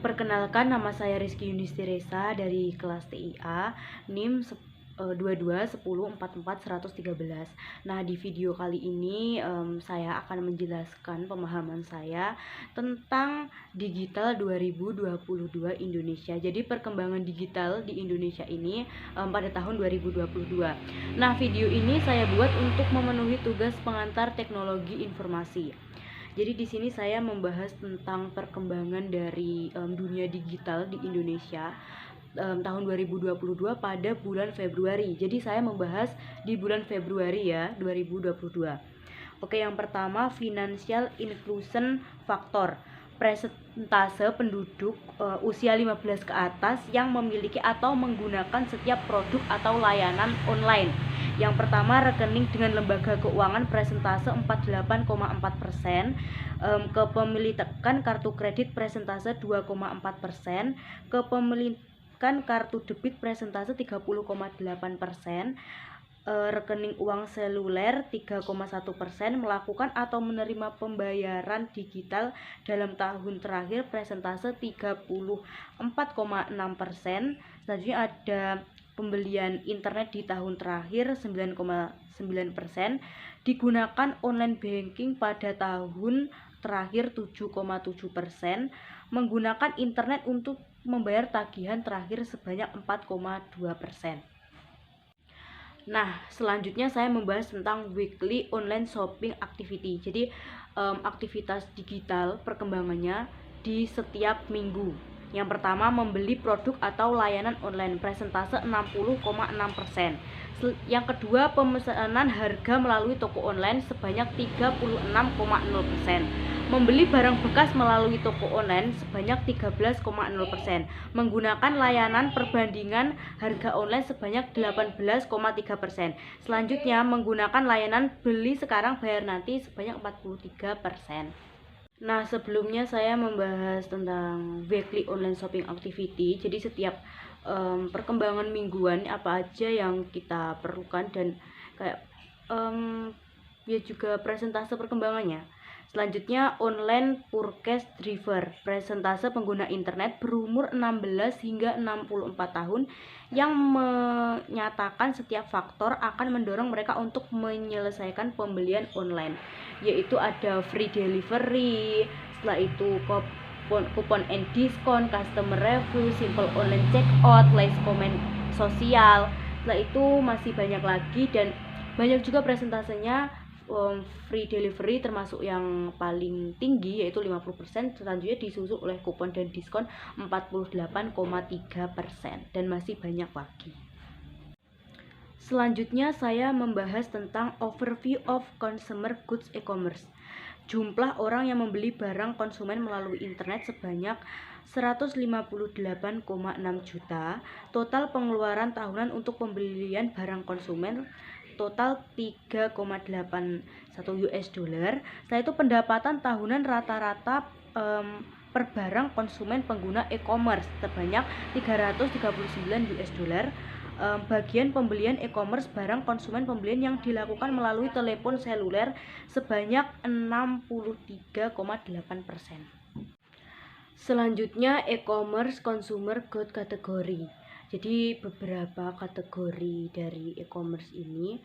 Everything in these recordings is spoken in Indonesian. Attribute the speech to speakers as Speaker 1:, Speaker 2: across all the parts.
Speaker 1: Perkenalkan, nama saya Rizky Yunisteresa dari kelas TIA, NIM 22 10 44 113. Nah, di video kali ini saya akan menjelaskan pemahaman saya tentang digital 2022 Indonesia. Jadi perkembangan digital di Indonesia ini pada tahun 2022. Nah, video ini saya buat untuk memenuhi tugas pengantar teknologi informasi. Jadi di sini saya membahas tentang perkembangan dari dunia digital di Indonesia tahun 2022 pada bulan Februari. Jadi saya membahas di bulan Februari ya, 2022. Oke, yang pertama financial inclusion factor. Presentase penduduk usia 15 ke atas yang memiliki atau menggunakan setiap produk atau layanan online. Yang pertama, rekening dengan lembaga keuangan presentase 48,4%, kepemilikan kartu kredit presentase 2,4%, kepemilikan kartu debit presentase 30,8%, rekening uang seluler 3,1%, melakukan atau menerima pembayaran digital dalam tahun terakhir presentase 34,6%. Selanjutnya ada pembelian internet di tahun terakhir 9,9%, digunakan online banking pada tahun terakhir 7,7%, menggunakan internet untuk membayar tagihan terakhir sebanyak 4,2%. Nah, selanjutnya saya membahas tentang weekly online shopping activity. Jadi aktivitas digital perkembangannya di setiap minggu. Yang pertama, membeli produk atau layanan online presentase 60,6%. Yang kedua, pemesanan harga melalui toko online sebanyak 36,0%. Membeli barang bekas melalui toko online sebanyak 13,0%. Menggunakan layanan perbandingan harga online sebanyak 18,3%. Selanjutnya, menggunakan layanan beli sekarang bayar nanti sebanyak 43%. Nah, sebelumnya saya membahas tentang weekly online shopping activity. Jadi setiap perkembangan mingguan apa aja yang kita perlukan dan kayak ya juga presentase perkembangannya. Selanjutnya, online purchase driver, presentase pengguna internet berumur 16 hingga 64 tahun yang menyatakan setiap faktor akan mendorong mereka untuk menyelesaikan pembelian online, yaitu ada free delivery, setelah itu kupon and discount, customer review, simple online checkout, less comment sosial. Setelah itu masih banyak lagi dan banyak juga presentasenya. Free delivery termasuk yang paling tinggi yaitu 50%, selanjutnya disusul oleh kupon dan diskon 48,3% dan masih banyak lagi. Selanjutnya saya membahas tentang overview of consumer goods e-commerce. Jumlah orang yang membeli barang konsumen melalui internet sebanyak 158,6 juta. Total pengeluaran tahunan untuk pembelian barang konsumen total 3,81 US dollar. Setelah itu pendapatan tahunan rata-rata per barang konsumen pengguna e-commerce sebanyak 339 US dollar. Bagian pembelian e-commerce barang konsumen pembelian yang dilakukan melalui telepon seluler sebanyak 63,8%. Selanjutnya, e-commerce consumer good kategori. Jadi beberapa kategori dari e-commerce ini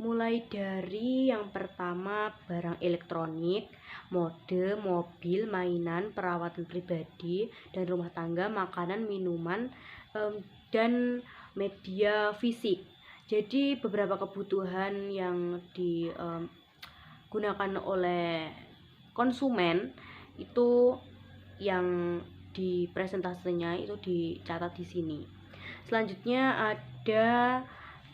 Speaker 1: mulai dari yang pertama barang elektronik, mode, mobil, mainan, perawatan pribadi dan rumah tangga, makanan, minuman, dan media fisik. Jadi beberapa kebutuhan yang digunakan oleh konsumen itu yang di presentasenya itu dicatat di sini. Selanjutnya ada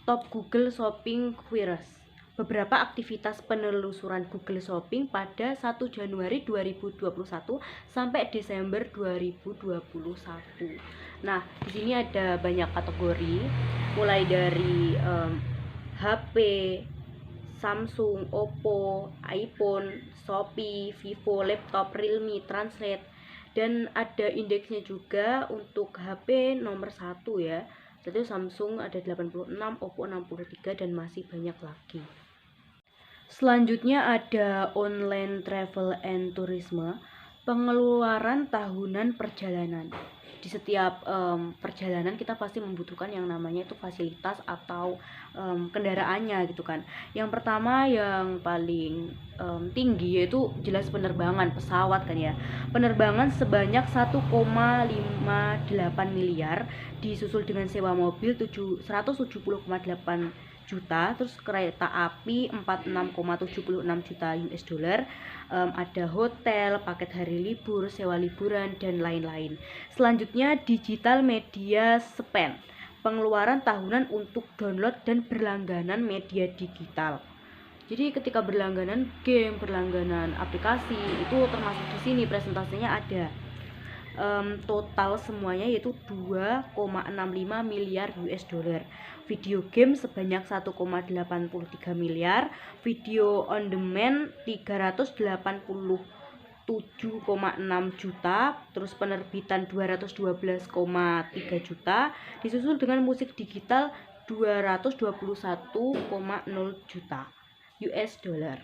Speaker 1: top Google Shopping Queries. Beberapa aktivitas penelusuran Google Shopping pada 1 Januari 2021 sampai Desember 2021. Nah, di sini ada banyak kategori, mulai dari HP, Samsung, Oppo, iPhone, Shopee, Vivo, laptop, Realme, Translate, dan ada indeksnya juga untuk HP nomor 1 ya. Jadi Samsung ada 86, Oppo 63 dan masih banyak lagi. Selanjutnya ada online travel and tourism. Pengeluaran tahunan perjalanan. Di setiap perjalanan kita pasti membutuhkan yang namanya itu fasilitas atau kendaraannya gitu kan. Yang pertama yang paling tinggi yaitu jelas penerbangan pesawat kan ya. Penerbangan sebanyak 1,58 miliar, disusul dengan sewa mobil 170,8 juta, terus kereta api 46,76 juta US dollar, ada hotel, paket hari libur, sewa liburan, dan lain-lain. Selanjutnya digital media spend, pengeluaran tahunan untuk download dan berlangganan media digital. Jadi ketika berlangganan game, berlangganan aplikasi itu termasuk di sini, presentasinya ada. Total semuanya yaitu 2,65 miliar US dollar. Video game sebanyak 1,83 miliar, video on demand 387,6 juta, terus penerbitan 212,3 juta, disusul dengan musik digital 221,0 juta US dollar.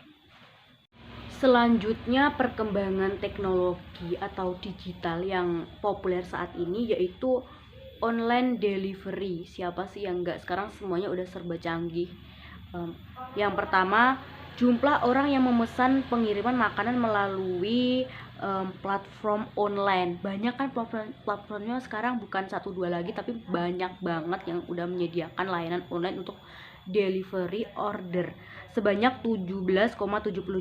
Speaker 1: Selanjutnya perkembangan teknologi atau digital yang populer saat ini yaitu online delivery. Siapa sih yang enggak, sekarang semuanya udah serba canggih. Yang pertama, jumlah orang yang memesan pengiriman makanan melalui platform online. Banyak kan platformnya sekarang, bukan 1-2 lagi tapi banyak banget yang udah menyediakan layanan online untuk delivery order sebanyak 17,70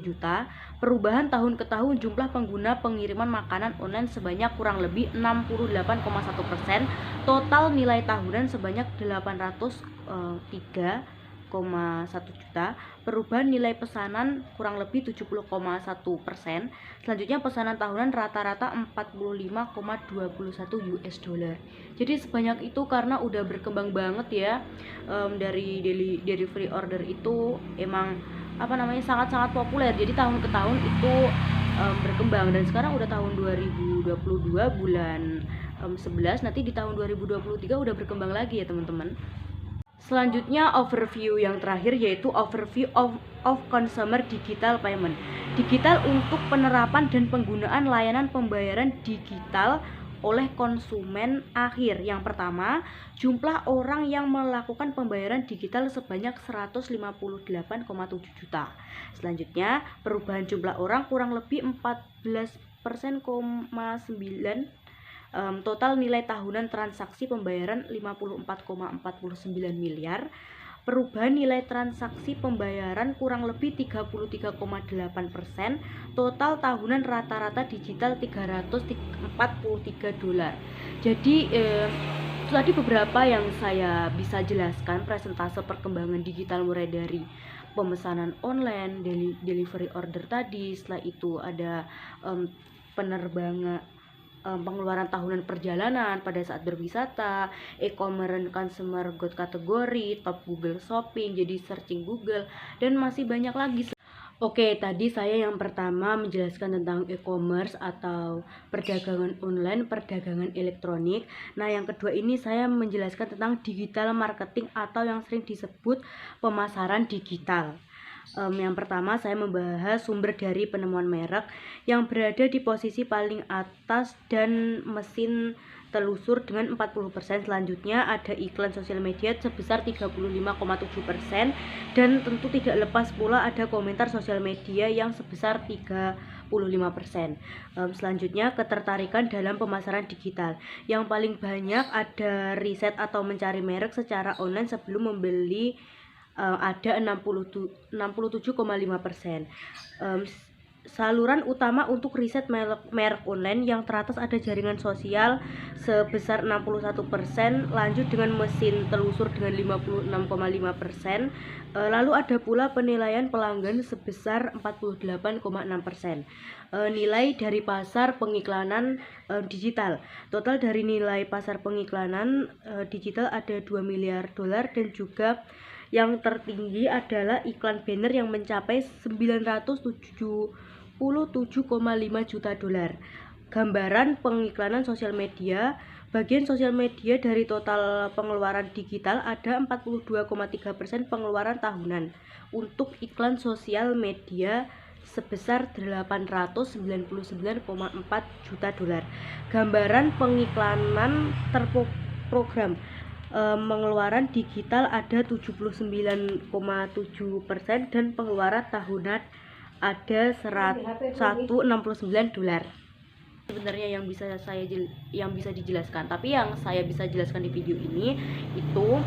Speaker 1: juta. Perubahan tahun ke tahun jumlah pengguna pengiriman makanan online sebanyak kurang lebih 68,1%. Total nilai tahunan sebanyak 803,1 juta. Perubahan nilai pesanan kurang lebih 70,1%. Selanjutnya pesanan tahunan rata-rata 45,21 US dollar. Jadi sebanyak itu karena udah berkembang banget ya. Dari delivery order itu emang sangat-sangat populer. Jadi tahun ke tahun itu berkembang, dan sekarang udah tahun 2022 bulan 11, nanti di tahun 2023 udah berkembang lagi ya teman-teman. Selanjutnya overview yang terakhir yaitu overview of consumer digital payment. Digital untuk penerapan dan penggunaan layanan pembayaran digital oleh konsumen akhir. Yang pertama, jumlah orang yang melakukan pembayaran digital sebanyak 158,7 juta. Selanjutnya, perubahan jumlah orang kurang lebih 14,9%. Total nilai tahunan transaksi pembayaran 54,49 miliar. Perubahan nilai transaksi pembayaran kurang lebih 33,8%. Total tahunan rata-rata digital 343 dolar. Jadi itu tadi beberapa yang saya bisa jelaskan presentase perkembangan digital mulai dari pemesanan online, delivery order tadi. Setelah itu ada penerbangan, pengeluaran tahunan perjalanan pada saat berwisata, e-commerce, consumer good kategori, top Google Shopping, jadi searching Google, dan masih banyak lagi. Oke, tadi saya yang pertama menjelaskan tentang e-commerce atau perdagangan online, perdagangan elektronik. Nah, yang kedua ini saya menjelaskan tentang digital marketing atau yang sering disebut pemasaran digital. Yang pertama saya membahas sumber dari penemuan merek yang berada di posisi paling atas dan mesin telusur dengan 40%. Selanjutnya ada iklan sosial media sebesar 35,7%, dan tentu tidak lepas pula ada komentar sosial media yang sebesar 35%. Selanjutnya ketertarikan dalam pemasaran digital. Yang paling banyak ada riset atau mencari merek secara online sebelum membeli, ada 67,5%. Saluran utama untuk riset merek online yang teratas ada jaringan sosial sebesar 61%, lanjut dengan mesin telusur dengan 56,5%, lalu ada pula penilaian pelanggan sebesar 48,6%. Nilai dari pasar pengiklanan digital. Total dari nilai pasar pengiklanan digital ada 2 miliar dolar, dan juga yang tertinggi adalah iklan banner yang mencapai 977,5 juta dolar. Gambaran pengiklanan sosial media. Bagian sosial media dari total pengeluaran digital ada 42,3% pengeluaran tahunan untuk iklan sosial media sebesar 899,4 juta dolar. Gambaran pengiklanan terprogram pengeluaran digital ada 79,7% dan pengeluaran tahunan ada 169 dolar. Sebenarnya yang bisa dijelaskan, tapi yang saya bisa jelaskan di video ini itu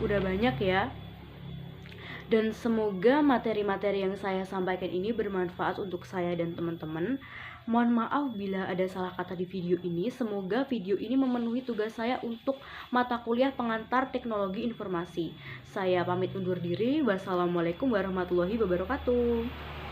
Speaker 1: udah banyak ya. Dan semoga materi-materi yang saya sampaikan ini bermanfaat untuk saya dan teman-teman. Mohon maaf bila ada salah kata di video ini. Semoga video ini memenuhi tugas saya untuk mata kuliah pengantar teknologi informasi. Saya pamit undur diri. Wassalamualaikum warahmatullahi wabarakatuh.